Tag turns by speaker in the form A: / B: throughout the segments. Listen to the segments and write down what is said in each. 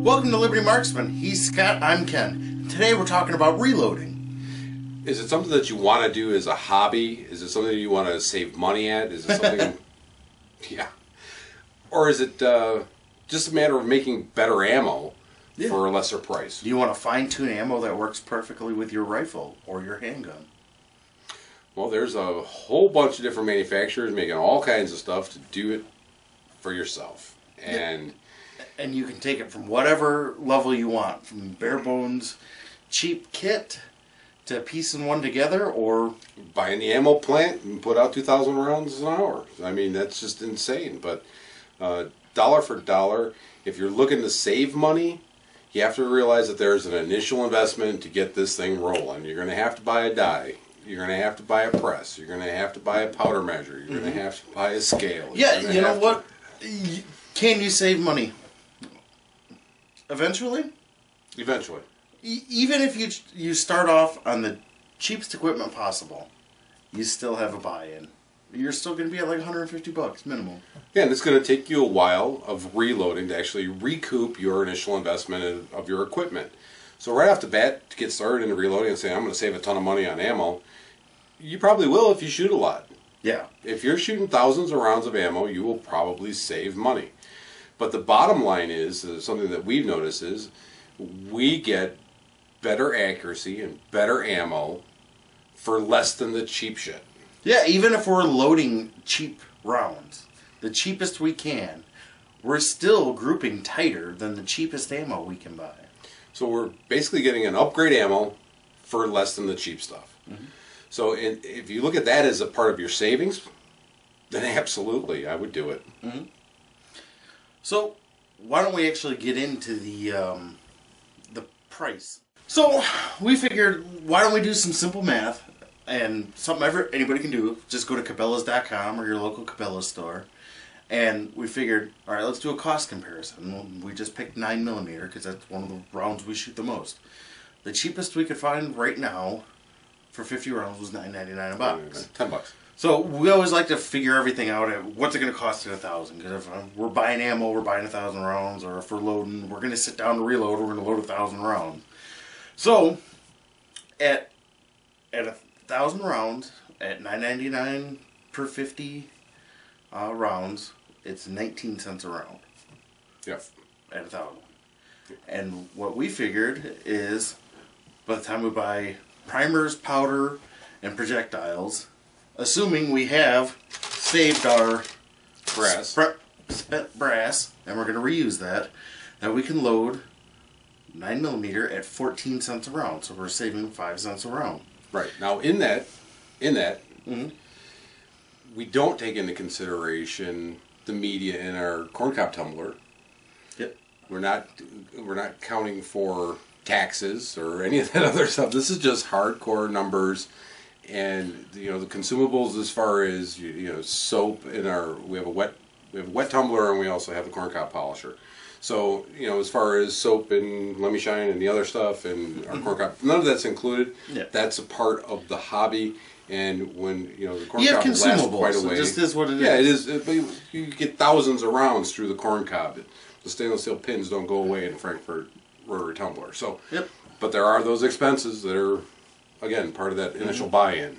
A: Welcome to Liberty Marksman. He's Scott, I'm Ken. Today we're talking about reloading.
B: Is it something that you want to do as a hobby? Is it something you want to save money at? Is it something... yeah. Or is it just a matter of making better ammo for a lesser price?
A: Do you want to fine-tune ammo that works perfectly with your rifle or your handgun?
B: Well, there's a whole bunch of different manufacturers making all kinds of stuff to do it for yourself. And
A: you can take it from whatever level you want, from bare bones, cheap kit, to piece and one together, or
B: buy in the ammo plant and put out 2,000 rounds an hour. I mean, that's just insane. But dollar for dollar, if you're looking to save money, you have to realize that there's an initial investment to get this thing rolling. You're going to have to buy a die. You're going to have to buy a press. You're going to have to buy a powder measure. You're going to have to buy a scale.
A: Yeah, you know what? Can you save money? Eventually?
B: Eventually.
A: Even if you start off on the cheapest equipment possible, you still have a buy-in. You're still going to be at like $150 minimum.
B: Yeah, and it's going to take you a while of reloading to actually recoup your initial investment of your equipment. So right off the bat, to get started in reloading and saying, I'm going to save a ton of money on ammo, you probably will if you shoot a lot.
A: Yeah.
B: If you're shooting thousands of rounds of ammo, you will probably save money. But the bottom line is, something that we've noticed is, we get better accuracy and better ammo for less than the cheap shit.
A: Yeah, even if we're loading cheap rounds, the cheapest we can, we're still grouping tighter than the cheapest ammo we can buy.
B: So we're basically getting an upgrade ammo for less than the cheap stuff. Mm-hmm. So if you look at that as a part of your savings, then absolutely, I would do it.
A: Mm-hmm. So why don't we actually get into the price? So we figured, why don't we do some simple math and something anybody can do. Just go to Cabela's.com or your local Cabela's store. And we figured, all right, let's do a cost comparison. We just picked 9mm because that's one of the rounds we shoot the most. The cheapest we could find right now for 50 rounds was $9.99 a box.
B: $10.
A: So we always like to figure everything out at what's it going to cost at 1,000. Because if we're buying ammo, we're buying 1,000 rounds, or if we're loading, we're going to sit down to reload, we're going to load 1,000 rounds. So at 1,000 rounds at $9.99 per 50 rounds, it's 19 cents a round.
B: Yep.
A: At 1,000. And what we figured is, by the time we buy primers, powder, and projectiles, assuming we have saved our
B: brass,
A: brass, and we're going to reuse that we can load 9mm at 14 cents a round. So we're saving 5 cents a round.
B: Right. Now in that,
A: mm-hmm.
B: we don't take into consideration the media in our corncob tumbler.
A: Yep.
B: We're not counting for taxes or any of that other stuff. This is just hardcore numbers, and the consumables as far as soap in our we have a wet tumbler, and we also have the corncob polisher. So as far as soap and Lemmy Shine and the other stuff and our corncob, none of that's included.
A: Yeah.
B: That's a part of the hobby. And when the corncob
A: you have
B: lasts
A: consumables,
B: quite a way,
A: it just is what it is.
B: Yeah, it is. But you get thousands of rounds through the corncob. The stainless steel pins don't go away in Frankfurt rotary tumbler. So,
A: yep.
B: But there are those expenses that are, again, part of that initial buy-in.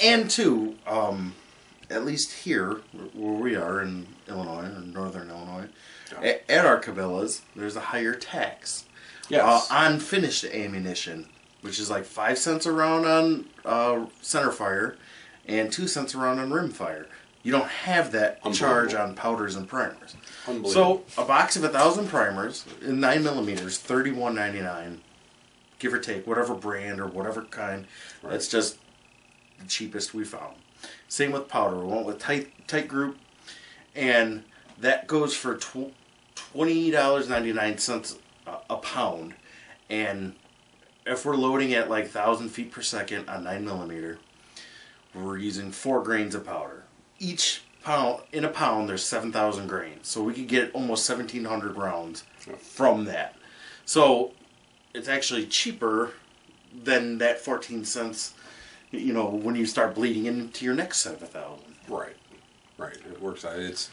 A: And too, at least here where we are in Illinois, or northern Illinois, at our Cabela's, there's a higher tax.
B: Yes.
A: On finished ammunition, which is like 5 cents a round on center fire and 2 cents a round on rim fire. You don't have that charge on powders and primers. So a box of 1,000 primers in 9mm, $31.99, give or take, whatever brand or whatever kind. Right. That's just the cheapest we found. Same with powder. We went with tight group, and that goes for $20.99 a pound. And if we're loading at like 1,000 feet per second on 9mm, we're using 4 grains of powder. Each pound, in a pound, there's 7,000 grains. So we could get almost 1,700 rounds from that. So it's actually cheaper than that 14 cents, when you start bleeding into your next set of 1,000.
B: Right. It works out. It's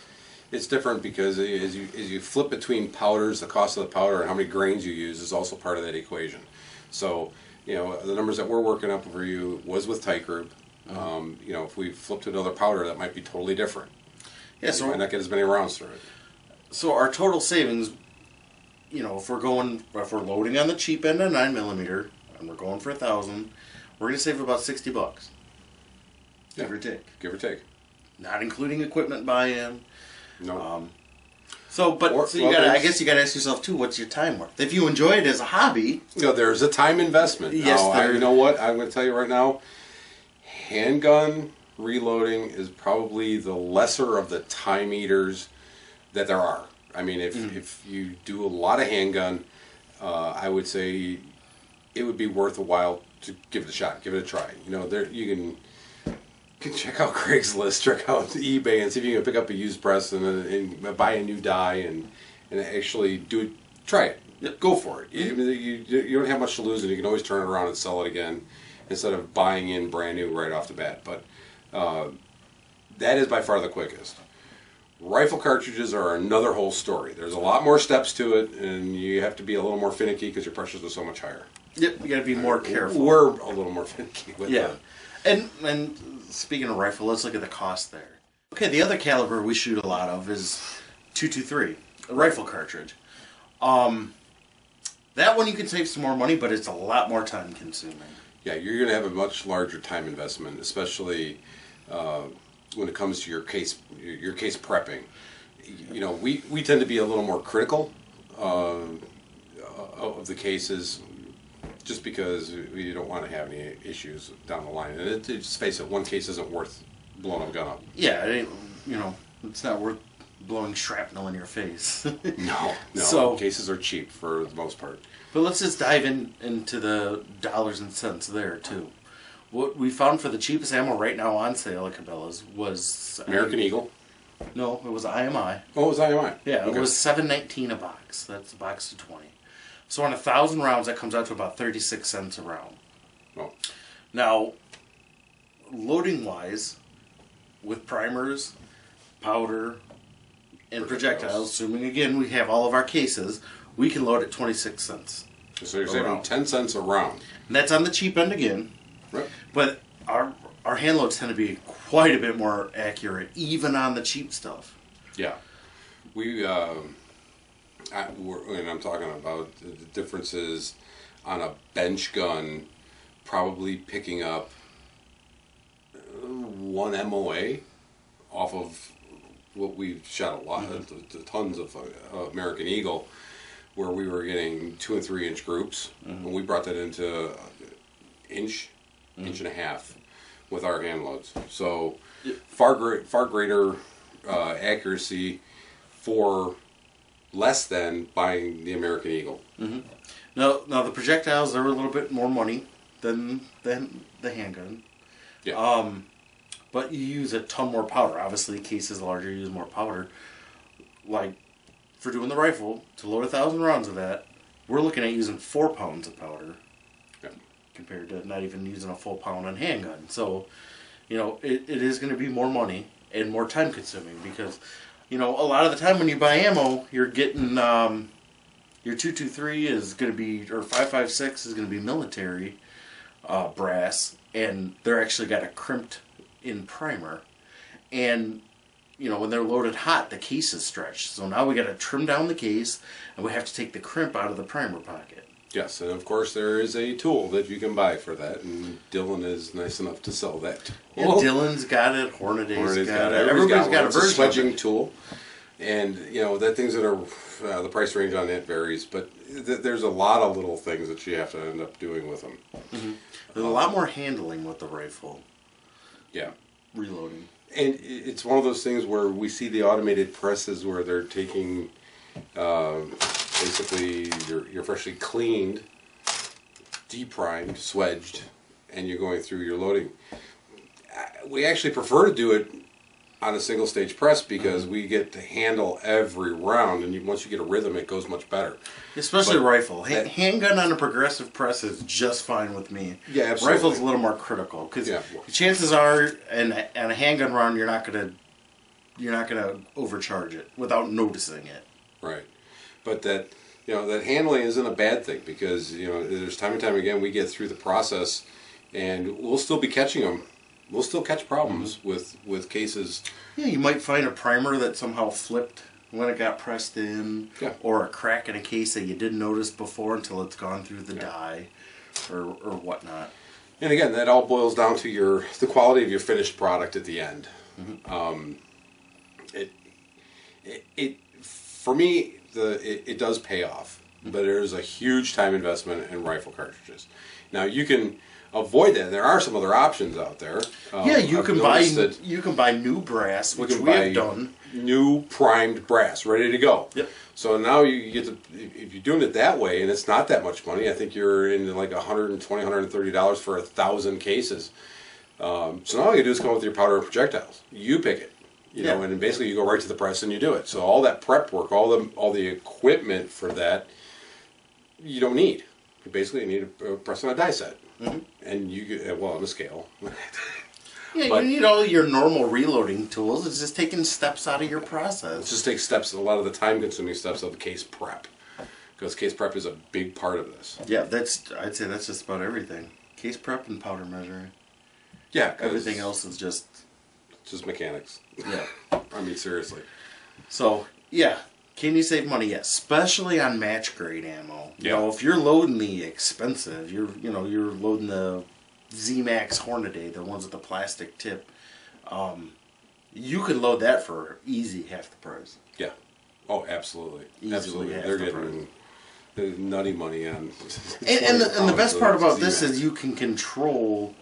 B: It's different because as you flip between powders, the cost of the powder and how many grains you use is also part of that equation. So, the numbers that we're working up for you was with Tight Group. If we flip to another powder, that might be totally different.
A: Yeah, so
B: you might not get as many rounds through it.
A: So our total savings, if we're loading on the cheap end of 9mm and we're going for 1,000, we're going to save about $60, give or take.
B: Give or take.
A: Not including equipment buy-in.
B: No.
A: I guess you got to ask yourself too, what's your time worth? If you enjoy it as a hobby,
B: there's a time investment.
A: Yes,
B: you know what? I'm going to tell you right now, handgun reloading is probably the lesser of the time eaters that there are. I mean, if you do a lot of handgun, I would say it would be worth a while to give it a shot, give it a try. You can check out Craigslist, check out eBay, and see if you can pick up a used press and buy a new die and actually do it. Try it. Yep. Go for it. You don't have much to lose, and you can always turn it around and sell it again instead of buying in brand new right off the bat. But that is by far the quickest. Rifle cartridges are another whole story. There's a lot more steps to it, and you have to be a little more finicky because your pressures are so much higher.
A: Yep, you got to be more careful.
B: We're a little more finicky with
A: that. And speaking of rifle, let's look at the cost there. Okay, the other caliber we shoot a lot of is .223, a rifle cartridge. That one you can save some more money, but it's a lot more time consuming.
B: Yeah, you're going to have a much larger time investment, especially when it comes to your case prepping. We tend to be a little more critical of the cases, just because we don't want to have any issues down the line. And just face it, one case isn't worth blowing a gun up.
A: Yeah, it ain't, it's not worth blowing shrapnel in your face.
B: No. So, cases are cheap for the most part.
A: But let's just dive into the dollars and cents there, too. What we found for the cheapest ammo right now on sale at Cabela's was...
B: American Eagle?
A: No, it was IMI.
B: Oh, it was IMI?
A: Yeah, okay. It was $7.19 a box. That's a box of 20. So on 1,000 rounds, that comes out to about 36 cents a round.
B: Oh.
A: Now, loading-wise, with primers, powder, and projectiles, assuming, again, we have all of our cases, we can load at 26 cents.
B: So you're saving 10 cents a round.
A: And that's on the cheap end again.
B: Right.
A: But our hand loads tend to be quite a bit more accurate, even on the cheap stuff.
B: Yeah. And I'm talking about the differences on a bench gun, probably picking up 1 MOA off of what we've shot a lot, tons of American Eagle, where we were getting 2 and 3 inch groups, and we brought that into inch and a half with our hand loads. So far greater accuracy for less than buying the American Eagle.
A: Mm-hmm. Now the projectiles, they were a little bit more money than the handgun.
B: Yeah.
A: But you use a ton more powder. Obviously, the case is larger, you use more powder. Like, for doing the rifle, to load 1,000 rounds of that, we're looking at using 4 pounds of powder.
B: Yeah.
A: Compared to not even using a full pound on handgun. So, it is going to be more money and more time consuming because, a lot of the time when you buy ammo, you're getting, your .223 is going to be, or 5.56 is going to be military brass, and they're actually got a crimped in primer. And, when they're loaded hot, the case is stretched. So now we got to trim down the case, and we have to take the crimp out of the primer pocket.
B: Yes, and of course there is a tool that you can buy for that, and Dylan is nice enough to sell that tool.
A: Yeah, Dylan's got it, Hornady's got it.
B: Everybody's got a version. It's a sledging tool, and that things that are the price range on it varies, but there's a lot of little things that you have to end up doing with them.
A: Mm-hmm. There's a lot more handling with the rifle.
B: Yeah,
A: reloading,
B: and it's one of those things where we see the automated presses where they're taking. Basically, you're freshly cleaned, deprimed, swedged, and you're going through your loading. We actually prefer to do it on a single stage press because we get to handle every round, and once you get a rhythm, it goes much better.
A: Especially rifle. Handgun on a progressive press is just fine with me.
B: Yeah, absolutely.
A: Rifle's a little more critical because chances are, on a handgun round, you're not going to gonna overcharge it without noticing it.
B: Right. But that, that handling isn't a bad thing, because, there's time and time again we get through the process and we'll still be catching them. We'll still catch problems with cases.
A: Yeah, you might find a primer that somehow flipped when it got pressed in, or a crack in a case that you didn't notice before until it's gone through the dye, or whatnot.
B: And again, that all boils down to the quality of your finished product at the end. For me, it does pay off, but there's a huge time investment in rifle cartridges. Now you can avoid that. There are some other options out there.
A: You can buy new brass, which we have done.
B: New primed brass, ready to go.
A: Yep.
B: So now you get to, if you're doing it that way, and it's not that much money. I think you're in like $120, $130 for 1,000 cases. So now all you do is come up with your powder and projectiles. You pick it, and basically you go right to the press and you do it. So all that prep work, all the equipment for that, you don't need. You basically need a press on a die set, and you get on a scale.
A: Yeah, you need all your normal reloading tools. It's just taking steps out of your process.
B: It just takes steps, a lot of the time-consuming steps of the case prep, because case prep is a big part of this.
A: Yeah, I'd say that's just about everything. Case prep and powder measuring.
B: Yeah,
A: everything else is just
B: mechanics.
A: Yeah,
B: I mean, seriously.
A: So yeah, can you save money? Yeah, especially on match grade ammo.
B: Yeah.
A: If you're loading the expensive, you're loading the Z-Max Hornady, the ones with the plastic tip, you could load that for easy half the price.
B: Yeah. Oh, absolutely.
A: Easily
B: absolutely.
A: half
B: They're
A: the
B: getting nutty money on.
A: And the best part about this is you can control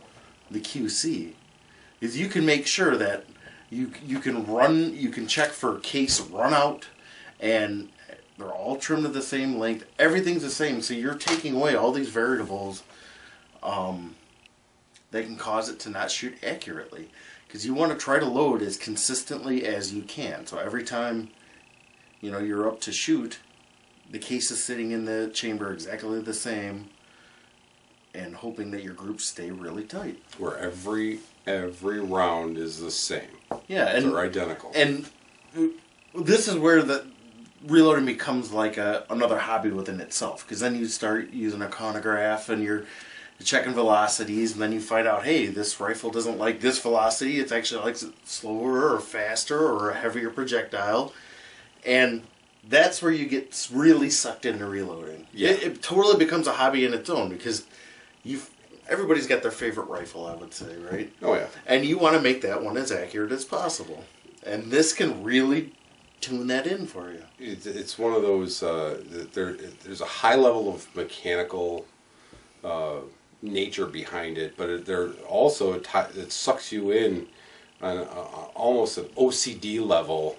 A: the QC. Is you can make sure that you can check for case run out, and they're all trimmed to the same length. Everything's the same, so you're taking away all these variables. That can cause it to not shoot accurately, because you want to try to load as consistently as you can. So every time you're up to shoot, the case is sitting in the chamber exactly the same, and hoping that your groups stay really tight.
B: Where every round is the same.
A: Yeah, and
B: they're identical.
A: And this is where the reloading becomes like another hobby within itself, because then you start using a chronograph and you're checking velocities, and then you find out, hey, this rifle doesn't like this velocity. It actually likes it slower or faster or a heavier projectile. And that's where you get really sucked into reloading.
B: Yeah.
A: It totally becomes a hobby in its own, because everybody's got their favorite rifle, I would say, right?
B: Oh, yeah.
A: And you want to make that one as accurate as possible. And this can really tune that in for you.
B: It's one of those, there's a high level of mechanical nature behind it, but there also it sucks you in on almost an OCD level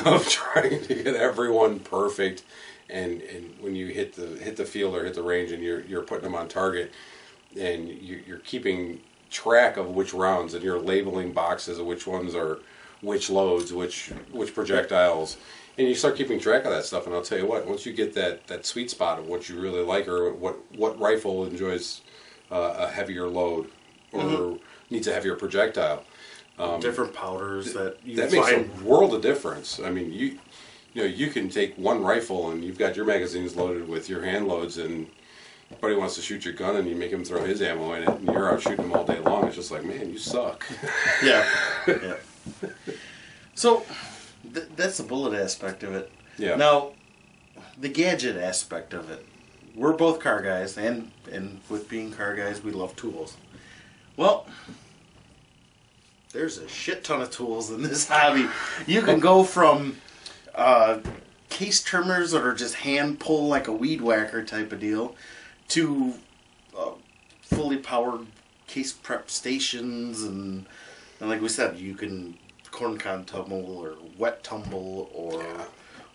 B: of trying to get everyone perfect, and when you hit the field or hit the range and you're putting them on target, and you're keeping track of which rounds, and you're labeling boxes of which ones are which loads, which projectiles, and you start keeping track of that stuff. And I'll tell you what, once you get that sweet spot of what you really like, or what rifle enjoys a heavier load or needs a heavier projectile,
A: different powders that
B: makes a world of difference. I mean, you can take one rifle and you've got your magazines loaded with your hand loads, and buddy wants to shoot your gun and you make him throw his ammo in it, and you're out shooting him all day long. It's just like, man, you suck.
A: Yeah. So that's the bullet aspect of it.
B: Yeah.
A: Now, the gadget aspect of it. We're both car guys, and with being car guys, we love tools. Well, there's a shit ton of tools in this hobby. You can go from case trimmers that are just hand pull like a weed whacker type of deal, to fully powered case prep stations, and like we said, you can corn cob tumble or wet tumble or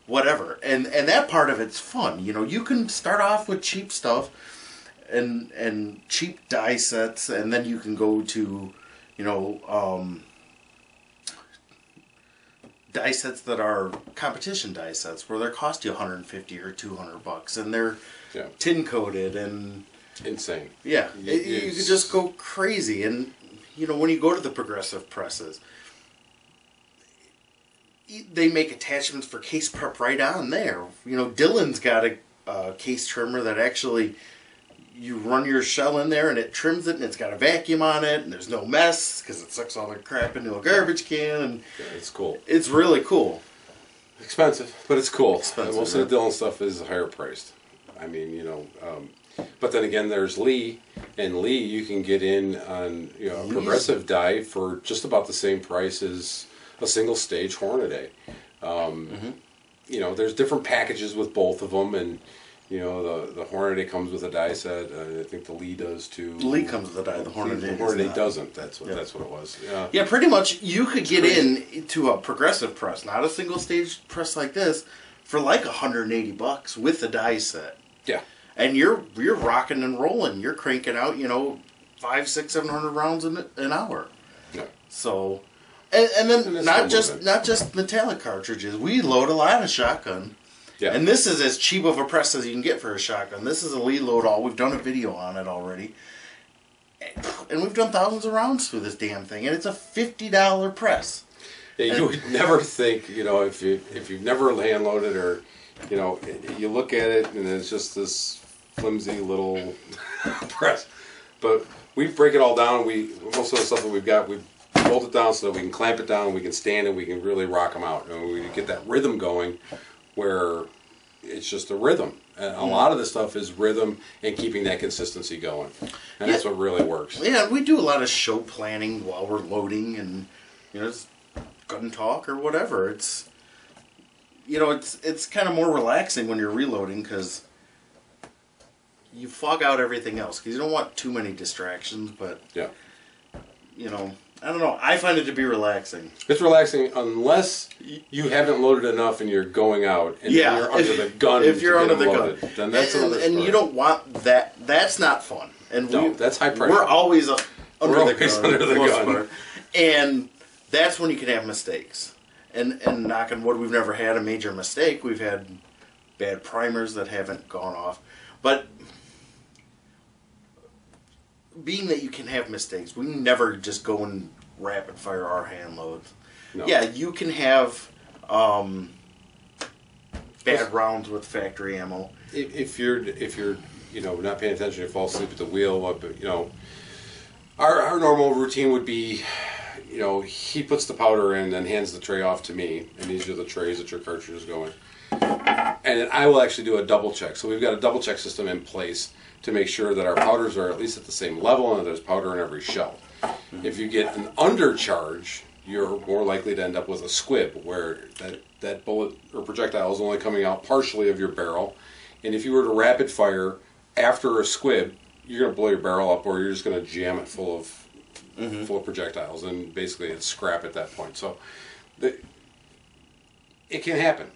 A: whatever, and that part of it's fun. You can start off with cheap stuff and cheap die sets, and then you can go to die sets that are competition die sets where they cost you $150 or $200, and they're tin coated and
B: insane.
A: Yeah, you could just go crazy. And when you go to the progressive presses, they make attachments for case prep right on there. You know, Dillon's got a case trimmer that actually you run your shell in there and it trims it, and it's got a vacuum on it, and there's no mess because it sucks all the crap into a garbage can. And
B: Yeah, it's cool.
A: it's really cool.
B: Expensive, but it's cool.
A: Expensive,
B: Most of the Dillon stuff is higher priced. I mean, you know, but then again, there's Lee, and Lee you can get in on a progressive die for just about the same price as a single stage Hornady. You know, there's different packages with both of them, and you know the Hornady comes with a die set. I think the Lee does too.
A: The Lee comes with a die. The Hornady
B: doesn't. That's what it was. Yeah.
A: Yeah, pretty much. You could get into a progressive press, not a single stage press like this, for like $180 with the die set.
B: Yeah.
A: And you're rocking and rolling. You're cranking out, 500, 600, 700 rounds an hour.
B: Yeah.
A: So, and then
B: And
A: not just metallic cartridges. We load a lot of shotgun.
B: Yeah.
A: And this is as cheap of a press as you can get for a shotgun. This is a Lee load all. We've done a video on it already. And we've done thousands of rounds through this damn thing. And it's a $50 press.
B: Yeah, you would never think, if you've never hand loaded or, you look at it and it's just this flimsy little press. But we break it all down. Most of the stuff that we've got, we bolt it down so that we can clamp it down, we can stand it, we can really rock them out. And we get that rhythm going where it's just a rhythm. And a lot of this stuff is rhythm and keeping that consistency going. And that's what really works.
A: Yeah, we do a lot of show planning while we're loading and, it's gun talk or whatever. It's kind of more relaxing when you're reloading because you fog out everything else because you don't want too many distractions. But
B: yeah,
A: I don't know. I find it to be relaxing.
B: It's relaxing unless you haven't loaded enough and you're going out and you're under the gun.
A: If you're under the gun,
B: then that's another story.
A: And you don't want that. That's not fun. And
B: that's high pressure.
A: We're always under the gun.
B: Part.
A: And that's when you can have mistakes. And knock on wood, we've never had a major mistake. We've had bad primers that haven't gone off. But being that you can have mistakes, we never just go and rapid fire our hand loads.
B: No.
A: Yeah, you can have bad rounds with factory ammo.
B: If you're not paying attention, you fall asleep at the wheel. Our normal routine would be, he puts the powder in and hands the tray off to me, and these are the trays that your cartridges go in. And then I will actually do a double check. So we've got a double check system in place to make sure that our powders are at least at the same level and that there's powder in every shell. Mm-hmm. If you get an undercharge, you're more likely to end up with a squib where that bullet or projectile is only coming out partially of your barrel. And if you were to rapid fire after a squib, you're going to blow your barrel up or you're just going to jam it full of projectiles, and basically it's scrap at that point. So it can happen.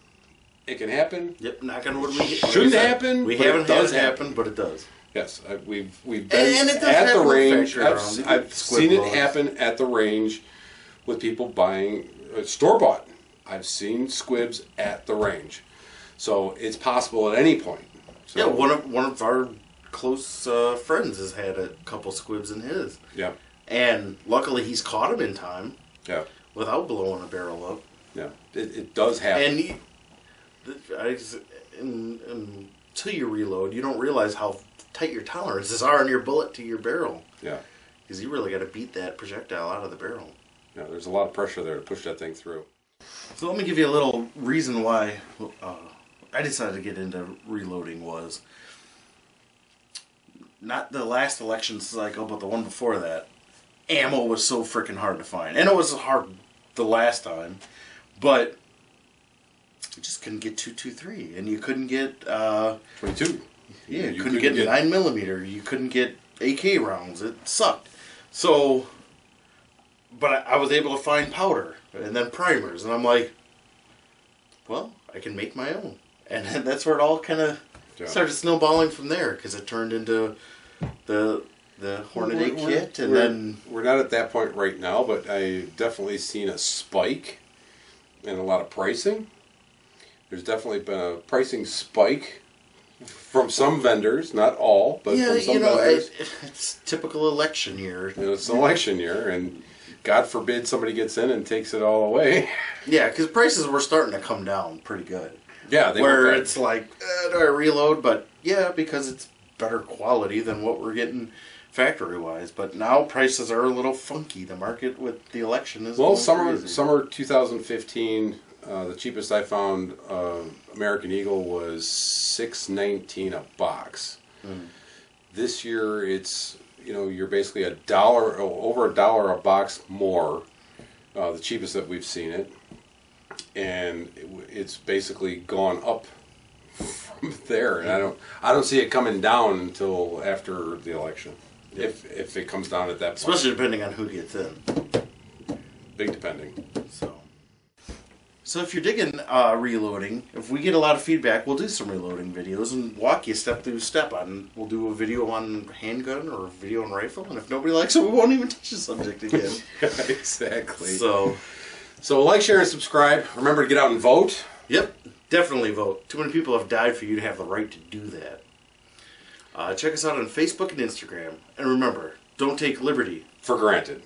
B: It can happen.
A: Yep, knock on wood.
B: Shouldn't happen.
A: We haven't had it happen, but it does.
B: Yes, we've been
A: at
B: the range.
A: I've
B: seen it happen at the range with people buying store bought. I've seen squibs at the range, so it's possible at any point. So,
A: yeah, one of our close friends has had a couple squibs in his.
B: Yeah,
A: and luckily he's caught him in time.
B: Yeah,
A: without blowing a barrel up.
B: Yeah, it does happen.
A: And until you reload, you don't realize how tight your tolerances are on your bullet to your barrel.
B: Yeah.
A: Because you really got to beat that projectile out of the barrel.
B: Yeah, there's a lot of pressure there to push that thing through.
A: So let me give you a little reason why I decided to get into reloading was not the last election cycle, but the one before that. Ammo was so freaking hard to find. And it was hard the last time, but you just couldn't get 223, and you couldn't get
B: 22.
A: Yeah, you couldn't get 9mm. You couldn't get AK rounds. It sucked. So, but I was able to find powder and then primers, and I'm like, well, I can make my own, and that's where it all kind of started snowballing from there because it turned into the Hornady kit, and then
B: we're not at that point right now, but I definitely seen a spike in a lot of pricing. There's definitely been a pricing spike from some vendors, not all, but from some vendors.
A: It's typical election year.
B: It's an election year, and God forbid somebody gets in and takes it all away.
A: Yeah, because prices were starting to come down pretty good.
B: Yeah, they
A: where
B: were.
A: it's like, do I reload? But yeah, because it's better quality than what we're getting factory wise. But now prices are a little funky. The market with the election is
B: Well,
A: going crazy.
B: summer 2015, the cheapest I found American Eagle was $6.19 a box. This year, it's you're basically over $1 a box more, the cheapest that we've seen it, and it's basically gone up from there. And I don't see it coming down until after the election, if it comes down at that point.
A: Especially depending on who gets in.
B: Big depending.
A: So if you're digging reloading, if we get a lot of feedback, we'll do some reloading videos and walk you step through step on. We'll do a video on handgun or a video on rifle, and if nobody likes it, we won't even touch the subject again.
B: Exactly.
A: So
B: like, share, and subscribe. Remember to get out and vote.
A: Yep, definitely vote. Too many people have died for you to have the right to do that. Check us out on Facebook and Instagram. And remember, don't take liberty
B: For granted.